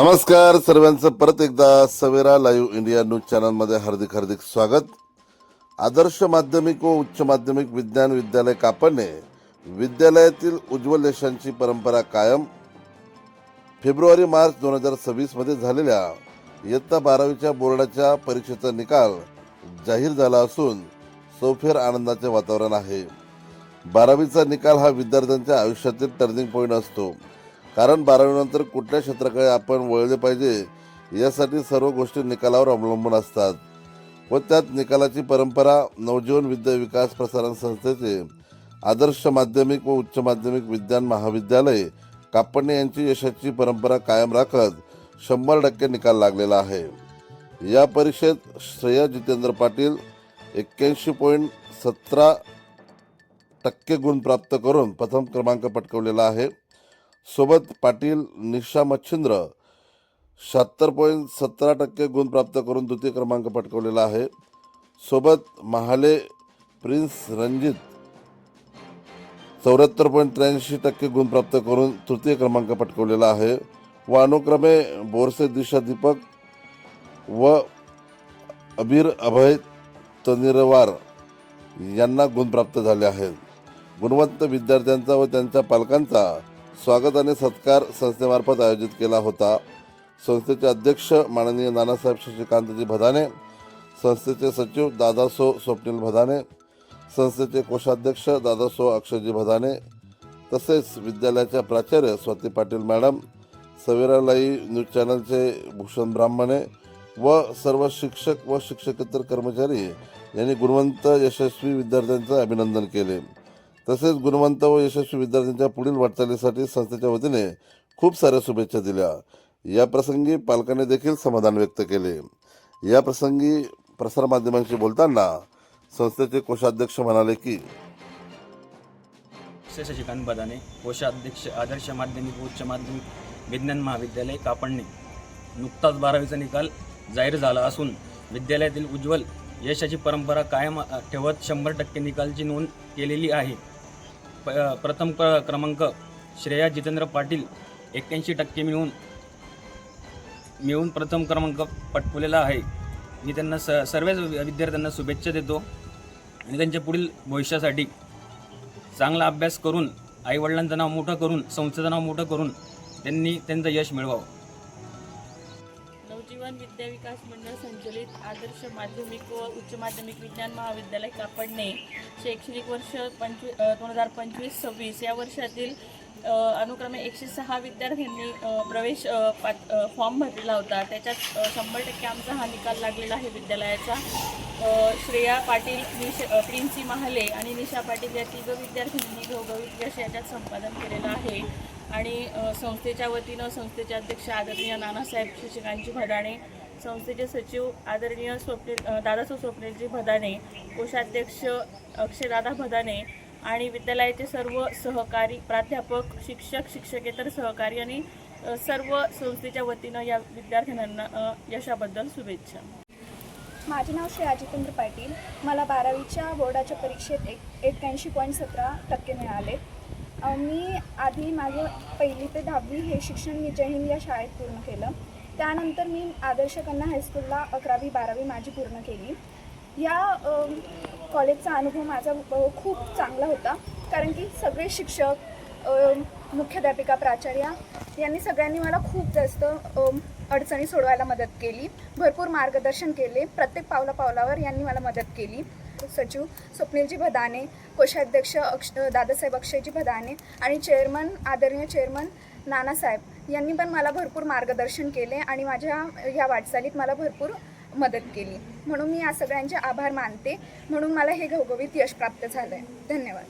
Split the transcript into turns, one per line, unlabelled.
नमस्कार सर्वांचं परत एकदा सवेरा लाईव्ह इंडिया न्यूज चॅनलमध्ये हार्दिक हार्दिक स्वागत। आदर्श माध्यमिक व उच्च माध्यमिक विज्ञान विद्यालय कापडणे विद्यालयातील उज्ज्वल यशांची परंपरा कायम। फेब्रुवारी मार्च 2026 मध्ये झालेल्या इयत्ता 12वीच्या बोर्डाच्या परीक्षेचा निकाल जाहीर झाला असून सौफेर आनंदाचे वातावरण आहे। 12वीचा निकाल हा विद्यार्थ्यांच्या आयुष्यातील टर्निंग पॉईंट असतो, कारण 12वी नंतर कुठल्या क्षेत्राकडे आपण वळले पाहिजे यासाठी सर्व गोष्टी निकालावर अवलंबून असतात व त्यात निकालाची परंपरा नवजीवन विद्या विकास प्रसारण संस्थेचे आदर्श माध्यमिक व उच्च माध्यमिक विज्ञान महाविद्यालय कापडणे यांची यशाची परंपरा कायम राखत 100% निकाल लागलेला आहे। या परीक्षेत श्रेया जितेंद्र पाटील 81.17% गुण प्राप्त करून प्रथम क्रमांक पटकावलेला आहे। सोबत पाटील निशा मच्छिंद्र 76.17% गुण प्राप्त करून द्वितीय क्रमांक पटकावलेला आहे। सोबत महाले प्रिन्स रणजित 74.83% गुण प्राप्त करून तृतीय क्रमांक पटकावलेला आहे व अनुक्रमे बोरसे दिशा दीपक व अबीर अभय तनिरवार यांना गुण प्राप्त झाले आहेत। गुणवंत विद्यार्थ्यांचा व त्यांच्या पालकांचा स्वागत आणि सत्कार संस्थेमार्फत आयोजित केला होता। संस्थेचे अध्यक्ष माननीय नानासाहेब शशिकांतजी भदाने, संस्थेचे सचिव दादासो स्वप्नील भदाने, संस्थेचे कोषाध्यक्ष दादासो अक्षयजी भदाने, तसेच विद्यालयाच्या प्राचार्य स्वाती पाटील मॅडम, सवेरा लाईव्ह न्यूज चॅनलचे भूषण ब्राह्मणे व सर्व शिक्षक व शिक्षकेतर कर्मचारी यांनी गुणवंत यशस्वी विद्यार्थ्यांचे अभिनंदन केले। तसेच गुणवंत व यशस्वी विद्यार्थ्यांच्या पुढील वाटचालीसाठी संस्थेच्या वतीने खूप साऱ्या शुभेच्छा दिल्या। या प्रसंगी पालकांनी देखील समाधान व्यक्त केले। या प्रसंगी प्रसारमाध्यमांशी बोलताना संस्थेचे कोषाध्यक्ष म्हणाले की
शशिकांत बदाने, कोषाध्यक्ष, आदर्श माध्यमिक व उच्च माध्यमिक विज्ञान महाविद्यालय कापडणे। नुकताच 12वीचा निकाल जाहीर झाला असून विद्यालयातील उज्ज्वल यशाची परंपरा कायम ठेवत 100% निकालची नोंद केलेली आहे। प्रथम क्रमांक श्रेया जितेंद्र पाटील 81% मिळून प्रथम क्रमांक पटकावलेला आहे। मी त्यांना सर्वच विद्यार्थ्यांना शुभेच्छा देतो आणि त्यांच्या पुढील भविष्यासाठी चांगला अभ्यास करून आईवडिलांचं नाव मोठं करून संस्थेचं नाव मोठं करून त्यांनी त्यांचं यश मिळवावं।
नवजीवन विद्या विकास मंडळ संचलित आदर्श माध्यमिक व उच्च माध्यमिक विज्ञान महाविद्यालय कापडणे शैक्षणिक वर्ष 2025-26 या वर्षातील अनुक्रमे 106 विद्यार्थ्यांनी प्रवेश फॉर्म भरलेला होता। त्याच्यात 100% आमचा हा निकाल लागलेला आहे विद्यालयाचा। श्रेया पाटील, प्रिन्सी महाले आणि निशा पाटील या तिघ विद्यार्थ्यांनी घवघवीत यश याच्यात संपादन केलेलं आहे। आणि संस्थेच्या वतीनं संस्थेचे अध्यक्ष आदरणीय नानासाहेब शशिकांतजी भदाणे, संस्थेचे सचिव आदरणीय दादासो स्वप्नीलजी भदाने, कोषाध्यक्ष अक्षयदादा भदाने आणि विद्यालयाचे सर्व सहकारी प्राध्यापक, शिक्षक, शिक्षकेतर सहकारी आणि सर्व संस्थेच्या वतीनं या विद्यार्थ्यांना यशाबद्दल शुभेच्छा।
माझे नाव श्रेया जितेंद्र पाटील। मला 12वीच्या बोर्डाच्या परीक्षेत 81.17% मिळाले। मी आधी माझं 1ली ते 10वी हे शिक्षण मी जय हिंद या शाळेत पूर्ण केलं। त्यानंतर मी आदर्श कन्या हायस्कूलला 11वी 12वी माझी पूर्ण केली। या कॉलेजचा अनुभव माझा खूप चांगला होता, कारण की सगळे शिक्षक, मुख्याध्यापिका, प्राचार्य यांनी सगळ्यांनी मला खूप जास्त अडचणी सोडवायला मदत केली, भरपूर मार्गदर्शन केले। प्रत्येक पावलापावलावर यांनी मला मदत केली। सचिव स्वप्नीलजी भदाने, कोषाध्यक्ष दादासाहेब अक्षयजी भदाने आणि चेअरमन आदरणीय चेअरमन नानासाहेब यांनी पण मला भरपूर मार्गदर्शन केले आणि माझ्या या वाटचालीत मला भरपूर मदत केली। म्हणून मी या सगळ्यांचे आभार मानते। म्हणून मला हे घवघवीत यश प्राप्त झालं आहे। धन्यवाद।